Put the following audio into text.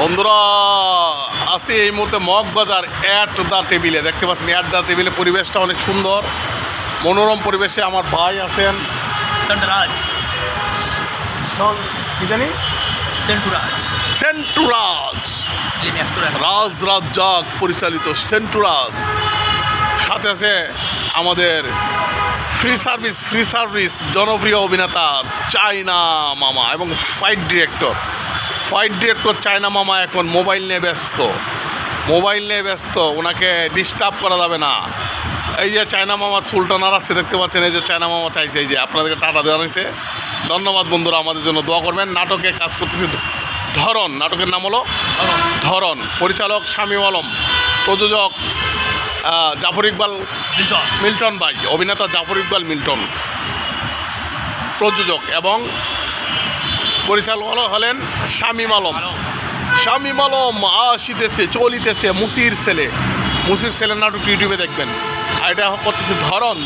বন্ধুরা আছি এই মুহূর্তে মগবাজার অ্যাট দ্য টেবিলে, দেখতে পাচ্ছেন অ্যাট দ্য টেবিলে পরিবেশটা অনেক সুন্দর মনোরম পরিবেশে। আমার ভাই আছেন সেন্টুরাজ কি জানি সেন্টুরাজ রাজ রাজ্জাক পরিচালিত সেন্টুরাজ, সাথে আছে আমাদের ফ্রি সার্ভিস জনপ্রিয় অভিনেতা চায়না মামা এবং ফাইট ডিরেক্টর চায়না মামা এখন মোবাইল নিয়ে ব্যস্ত, ওনাকে ডিস্টার্ব করা যাবে না। এই যে চায়না মামা চুলটা নাড়াচ্ছে দেখতে পাচ্ছেন, এই যে চায়না মামা চাইছে, এই যে আপনাদেরকে টাটা দেওয়া হয়েছে। ধন্যবাদ বন্ধুরা, আমাদের জন্য দোয়া করবেন। নাটকে কাজ করতেছে ধরন, নাটকের নাম হলো ধরন, পরিচালক শামীম আলম, প্রযোজক জাফর ইকবাল মিল্টন ভাই, অভিনেতা জাফর ইকবাল মিল্টন প্রযোজক, এবং পরিচালক হলেন শামীম আলম। আসিতেছে চলিতেছে মুসির ছেলে নাটক ইউটিউবে দেখবেন। আর এটা করতেছে ধরন।